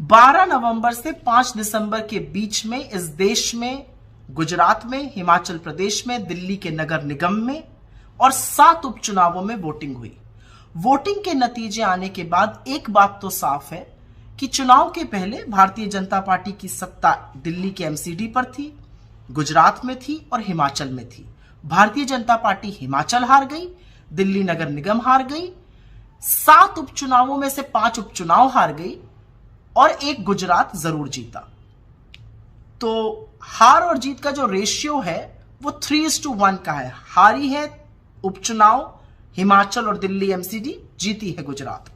12 नवंबर से 5 दिसंबर के बीच में इस देश में, गुजरात में, हिमाचल प्रदेश में, दिल्ली के नगर निगम में और 7 उपचुनावों में वोटिंग हुई। वोटिंग के नतीजे आने के बाद एक बात तो साफ है कि चुनाव के पहले भारतीय जनता पार्टी की सत्ता दिल्ली के एमसीडी पर थी, गुजरात में थी और हिमाचल में थी। भारतीय जनता पार्टी हिमाचल हार गई, दिल्ली नगर निगम हार गई, 7 उपचुनावों में से 5 उपचुनाव हार गई और एक गुजरात जरूर जीता। तो हार और जीत का जो रेशियो है वो 3:1 का है। हारी है उपचुनाव हिमाचल और दिल्ली एमसीडी, जीती है गुजरात।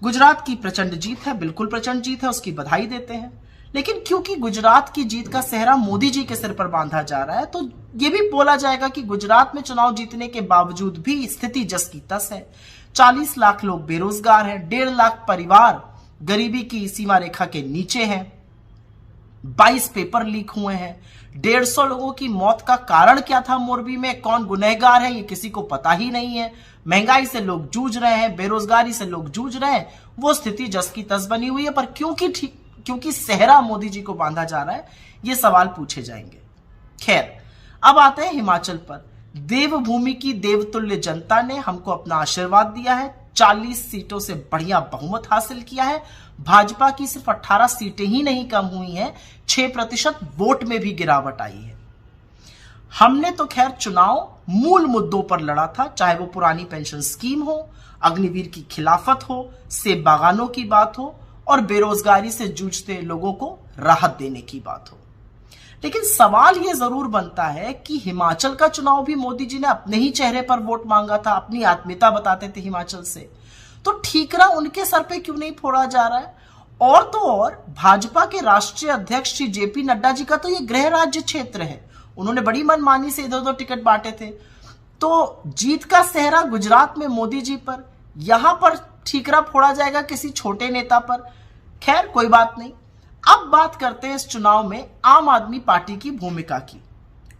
गुजरात की प्रचंड जीत है, बिल्कुल प्रचंड जीत है, उसकी बधाई देते हैं। लेकिन क्योंकि गुजरात की जीत का सेहरा मोदी जी के सिर पर बांधा जा रहा है, तो यह भी बोला जाएगा कि गुजरात में चुनाव जीतने के बावजूद भी स्थिति जस की तस है। 40 लाख लोग बेरोजगार हैं, 1.5 लाख परिवार गरीबी की सीमा रेखा के नीचे हैं, 22 पेपर लीक हुए हैं, 150 लोगों की मौत का कारण क्या था मोरबी में, कौन गुनहगार है, ये किसी को पता ही नहीं है। महंगाई से लोग जूझ रहे हैं, बेरोजगारी से लोग जूझ रहे हैं, वो स्थिति जस की तस बनी हुई है। पर क्योंकि सेहरा मोदी जी को बांधा जा रहा है, ये सवाल पूछे जाएंगे। खैर, अब आते हैं हिमाचल पर। देवभूमि की देवतुल्य जनता ने हमको अपना आशीर्वाद दिया है, 40 सीटों से बढ़िया बहुमत हासिल किया है। भाजपा की सिर्फ 18 सीटें ही नहीं कम हुई हैं, 6% वोट में भी गिरावट आई है। हमने तो खैर चुनाव मूल मुद्दों पर लड़ा था, चाहे वो पुरानी पेंशन स्कीम हो, अग्निवीर की खिलाफत हो, सेब बागानों की बात हो और बेरोजगारी से जूझते लोगों को राहत देने की बात हो। लेकिन सवाल यह जरूर बनता है कि हिमाचल का चुनाव भी मोदी जी ने अपने ही चेहरे पर वोट मांगा था, अपनी आत्मीयता बताते थे हिमाचल से, तो ठीकरा उनके सर पे क्यों नहीं फोड़ा जा रहा है? और तो और भाजपा के राष्ट्रीय अध्यक्ष श्री जेपी नड्डा जी का तो ये गृह राज्य क्षेत्र है, उन्होंने बड़ी मनमानी से इधर उधर टिकट बांटे थे। तो जीत का सेहरा गुजरात में मोदी जी पर, यहां पर ठीकरा फोड़ा जाएगा किसी छोटे नेता पर। खैर, कोई बात नहीं। अब बात करते हैं इस चुनाव में आम आदमी पार्टी की भूमिका की।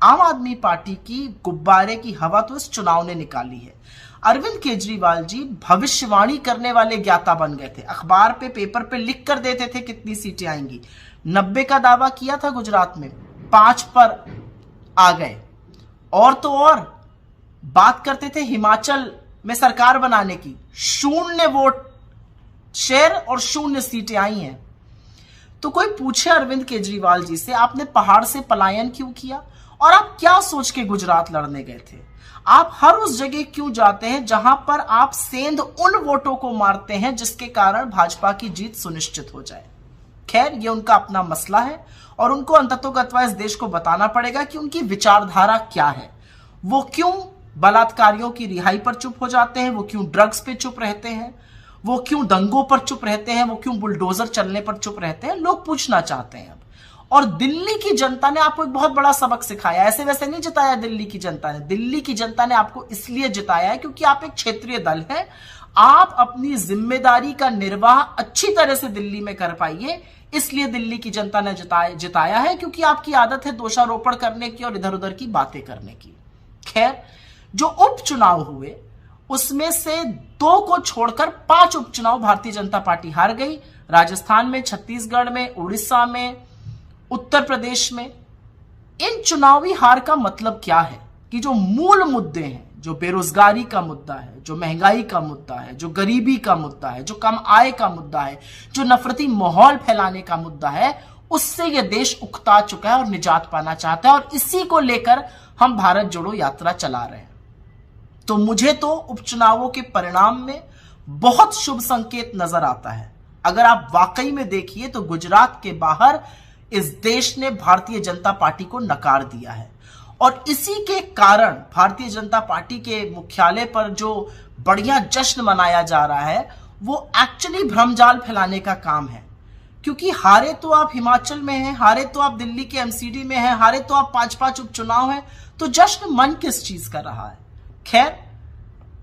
आम आदमी पार्टी की गुब्बारे की हवा तो इस चुनाव ने निकाली है। अरविंद केजरीवाल जी भविष्यवाणी करने वाले ज्ञाता बन गए थे, अखबार पे, पेपर पे लिख कर देते थे कितनी सीटें आएंगी। 90 का दावा किया था गुजरात में, 5 पर आ गए। और तो और बात करते थे हिमाचल में सरकार बनाने की, 0 वोट शेयर और 0 सीटें आई हैं। तो कोई पूछे अरविंद केजरीवाल जी से, आपने पहाड़ से पलायन क्यों किया और आप क्या सोच के गुजरात लड़ने गए थे? आप हर उस जगह क्यों जाते हैं जहां पर आप सेंध उन वोटों को मारते हैं जिसके कारण भाजपा की जीत सुनिश्चित हो जाए? खैर, ये उनका अपना मसला है और उनको अंततोगत्वा इस देश को बताना पड़ेगा कि उनकी विचारधारा क्या है। वो क्यों बलात्कारियों की रिहाई पर चुप हो जाते हैं, वो क्यों ड्रग्स पे चुप रहते हैं, वो क्यों दंगों पर चुप रहते हैं, वो क्यों बुलडोजर चलने पर चुप रहते हैं, लोग पूछना चाहते हैं अब। और दिल्ली की जनता ने आपको एक बहुत बड़ा सबक सिखाया। ऐसे वैसे नहीं जिताया दिल्ली की जनता ने, दिल्ली की जनता ने आपको इसलिए जिताया है क्योंकि आप एक क्षेत्रीय दल है। आप अपनी जिम्मेदारी का निर्वाह अच्छी तरह से दिल्ली में कर पाइए, इसलिए दिल्ली की जनता ने जिताया है, क्योंकि आपकी आदत है दोषारोपण करने की और इधर उधर की बातें करने की। खैर, जो उपचुनाव हुए उसमें से 2 को छोड़कर 5 उपचुनाव भारतीय जनता पार्टी हार गई। राजस्थान में, छत्तीसगढ़ में, उड़ीसा में, उत्तर प्रदेश में। इन चुनावी हार का मतलब क्या है कि जो मूल मुद्दे हैं, जो बेरोजगारी का मुद्दा है, जो महंगाई का मुद्दा है, जो गरीबी का मुद्दा है, जो कम आय का मुद्दा है, जो नफरती माहौल फैलाने का मुद्दा है, उससे यह देश उकता चुका है और निजात पाना चाहता है। और इसी को लेकर हम भारत जोड़ो यात्रा चला रहे हैं। तो मुझे तो उपचुनावों के परिणाम में बहुत शुभ संकेत नजर आता है। अगर आप वाकई में देखिए तो गुजरात के बाहर इस देश ने भारतीय जनता पार्टी को नकार दिया है और इसी के कारण भारतीय जनता पार्टी के मुख्यालय पर जो बढ़िया जश्न मनाया जा रहा है वो एक्चुअली भ्रमजाल फैलाने का काम है। क्योंकि हारे तो आप हिमाचल में हैं, हारे तो आप दिल्ली के एमसीडी में हैं, हारे तो आप 5-5 उपचुनाव हैं, तो जश्न मन किस चीज कर रहा है? खैर,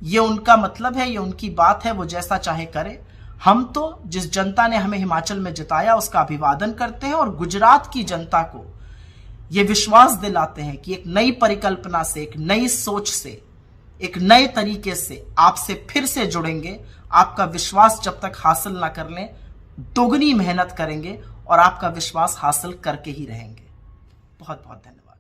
ये उनका मतलब है, ये उनकी बात है, वो जैसा चाहे करे। हम तो जिस जनता ने हमें हिमाचल में जिताया उसका अभिवादन करते हैं और गुजरात की जनता को ये विश्वास दिलाते हैं कि एक नई परिकल्पना से, एक नई सोच से, एक नए तरीके से आपसे फिर से जुड़ेंगे। आपका विश्वास जब तक हासिल ना कर लें दोगुनी मेहनत करेंगे और आपका विश्वास हासिल करके ही रहेंगे। बहुत बहुत धन्यवाद।